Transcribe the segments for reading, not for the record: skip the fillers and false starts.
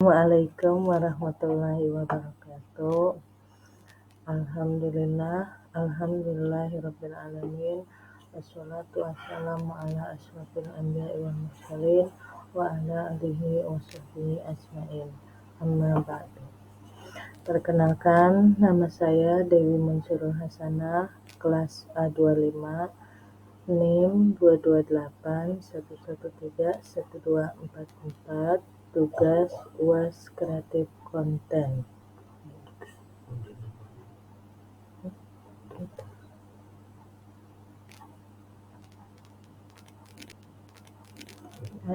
Assalamualaikum warahmatullahi wabarakatuh. Alhamdulillahirabbil alamin. Wassalatu wassalamu ala asyrofil anbiya'i wal mursalin wa ala alihi wa sahbihi ajmain. Amma ba'du. Perkenalkan, nama saya Dewi Munsurul Hasanah, kelas A25, NIM 22811312444, tugas UAS Kreatif Konten.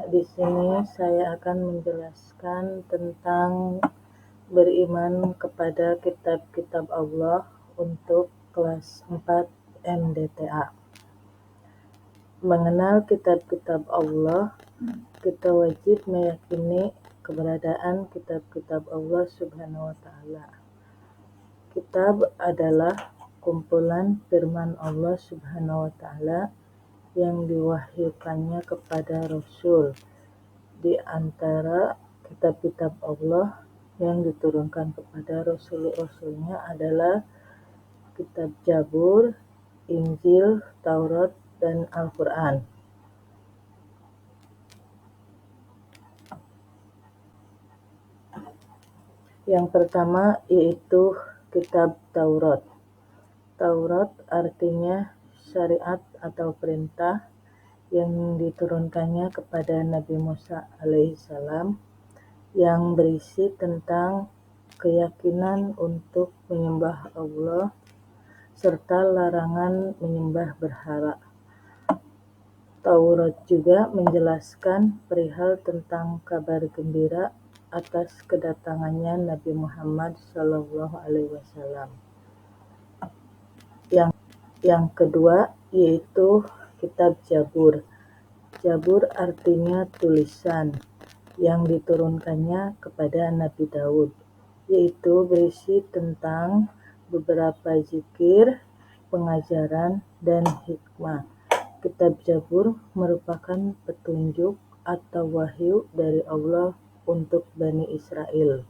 Di sini saya akan menjelaskan tentang beriman kepada kitab-kitab Allah untuk kelas 4 MDTA. Mengenal kitab-kitab Allah, kita wajib meyakini keberadaan kitab-kitab Allah Subhanahu wa Ta'ala. Kitab adalah kumpulan firman Allah Subhanahu wa Ta'ala yang diwahyukannya kepada Rasul. Di antara kitab-kitab Allah yang diturunkan kepada Rasul-Rasulnya adalah kitab Zabur, Injil, Taurat, dan Al-Quran. Yang pertama yaitu kitab Taurat. Taurat artinya syariat atau perintah yang diturunkannya kepada Nabi Musa alaihissalam, yang berisi tentang keyakinan untuk menyembah Allah serta larangan menyembah berhala. Taurat juga menjelaskan perihal tentang kabar gembira atas kedatangannya Nabi Muhammad SAW. Yang kedua yaitu kitab Zabur. Zabur artinya tulisan yang diturunkannya kepada Nabi Daud, yaitu berisi tentang beberapa zikir, pengajaran, dan hikmah. Kitab Zabur merupakan petunjuk atau wahyu dari Allah untuk Bani Israel.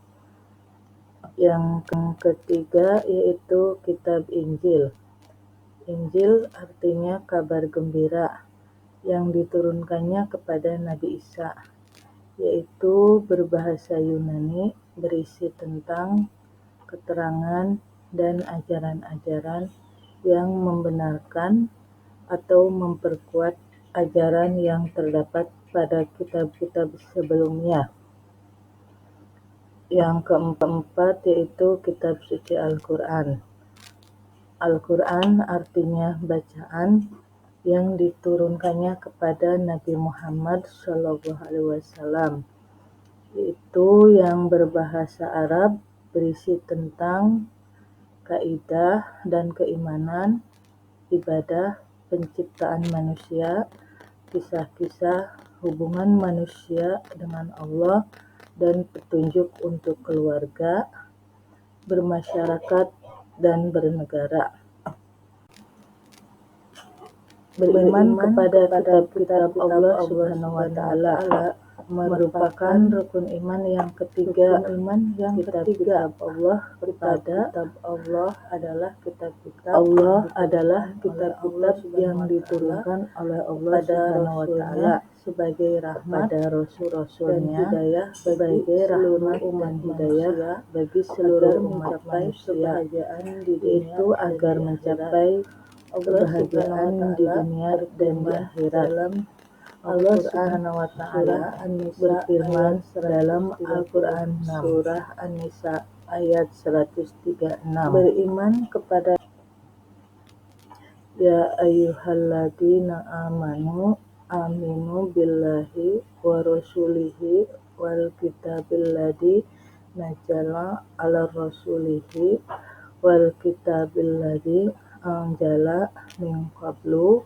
Yang ketiga yaitu kitab Injil. Injil artinya kabar gembira yang diturunkannya kepada Nabi Isa, yaitu berbahasa Yunani, berisi tentang keterangan dan ajaran-ajaran yang membenarkan atau memperkuat ajaran yang terdapat pada kitab-kitab sebelumnya. Yang keempat yaitu kitab suci Al-Quran. Al-Quran artinya bacaan yang diturunkannya kepada Nabi Muhammad SAW, yaitu yang berbahasa Arab, berisi tentang kaidah dan keimanan, ibadah, penciptaan manusia, kisah-kisah hubungan manusia dengan Allah, dan petunjuk untuk keluarga, bermasyarakat, dan bernegara. Beriman kepada kitab-kitab Allah Subhanahu wa Ta'ala merupakan rukun iman yang ketiga. Kitab-kitab Allah adalah kitab-kitab yang diturunkan oleh Allah Subhanahu wa Ta'ala sebagai rahmat pada rasul-rasulnya, sebagai rahmat dan hidayah bagi seluruh umat manusia, yaitu agar mencapai kebahagiaan di dunia dan di akhirat. Allah Subhanahu wa Ta'ala berfirman dalam Al-Quran surah An-Nisa ayat 136, beriman kepada ya ayyuhalladzina aminu billahi wa rasulihi wal kitabilladzi nazzala ala rasulihi wal kitabilladzi anzala min qablu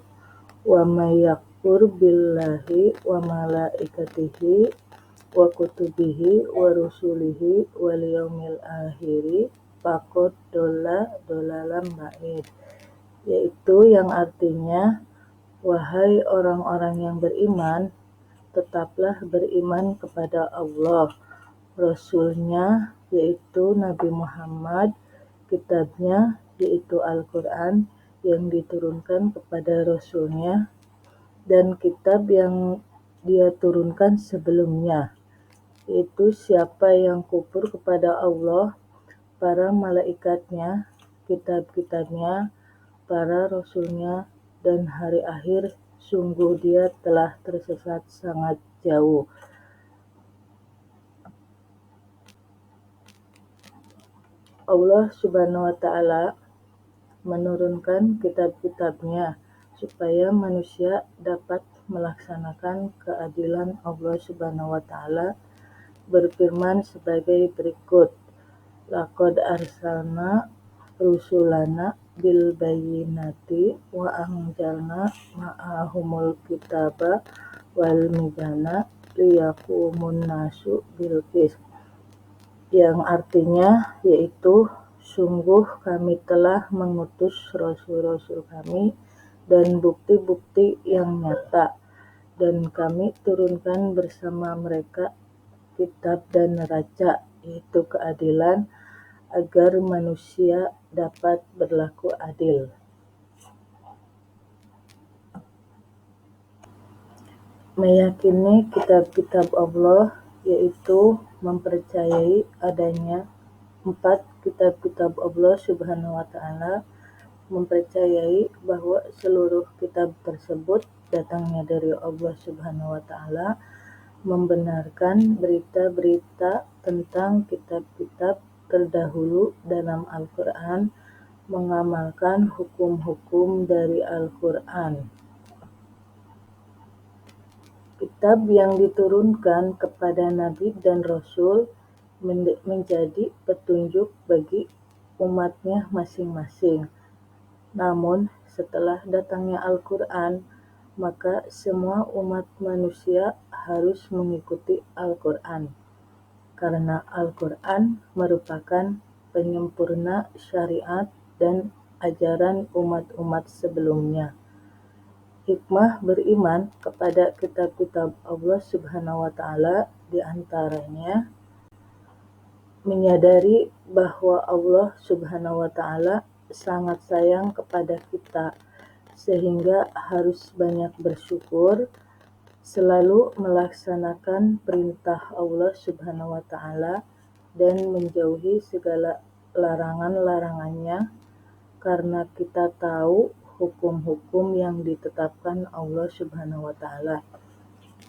wa may yakfur billahi wa malaikatihi wa kutubihi wa rusulihi wal yaumil akhiri faqad dhalla dhalalan ba'id, yaitu yang artinya, wahai orang-orang yang beriman, tetaplah beriman kepada Allah, Rasulnya yaitu Nabi Muhammad, kitabnya yaitu Al-Quran yang diturunkan kepada Rasulnya, dan kitab yang dia turunkan sebelumnya, yaitu siapa yang kufur kepada Allah, para malaikatnya, kitab-kitabnya, para rasulnya, dan hari akhir, sungguh dia telah tersesat sangat jauh. Allah Subhanahu wa Ta'ala menurunkan kitab-kitabnya supaya manusia dapat melaksanakan keadilan. Allah Subhanahu wa Ta'ala berfirman sebagai berikut, laqad arsalna rusulana bil bayyinati wa anzalna ma'ahumul kitaba wal mizana liyaqumun nasu bil qist, yang artinya yaitu sungguh kami telah mengutus rasul-rasul kami dan bukti-bukti yang nyata, dan kami turunkan bersama mereka kitab dan neraca, yaitu keadilan, agar manusia dapat berlaku adil. Meyakini kitab-kitab Allah yaitu mempercayai adanya 4 kitab-kitab Allah Subhanahu wa Ta'ala, mempercayai bahwa seluruh kitab tersebut datangnya dari Allah Subhanahu wa Ta'ala, membenarkan berita-berita tentang kitab-kitab terdahulu dalam Al-Quran, mengamalkan hukum-hukum dari Al-Quran. Kitab yang diturunkan kepada Nabi dan Rasul menjadi petunjuk bagi umatnya masing-masing. Namun setelah datangnya Al-Quran, maka semua umat manusia harus mengikuti Al-Quran, karena Al-Quran merupakan penyempurna syariat dan ajaran umat-umat sebelumnya. Hikmah beriman kepada kitab-kitab Allah Subhanahu wa Ta'ala diantaranya menyadari bahwa Allah Subhanahu wa Ta'ala sangat sayang kepada kita, sehingga harus banyak bersyukur, selalu melaksanakan perintah Allah Subhanahu wa Ta'ala dan menjauhi segala larangan-larangannya, karena kita tahu hukum-hukum yang ditetapkan Allah Subhanahu wa Ta'ala.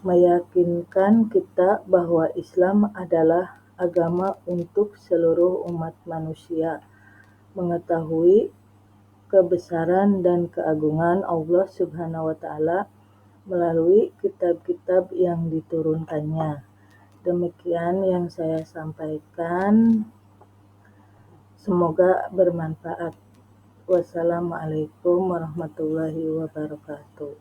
Meyakinkan kita bahwa Islam adalah agama untuk seluruh umat manusia, mengetahui kebesaran dan keagungan Allah Subhanahu wa Ta'ala melalui kitab-kitab yang diturunkannya. Demikian yang saya sampaikan, semoga bermanfaat. Wassalamualaikum warahmatullahi wabarakatuh.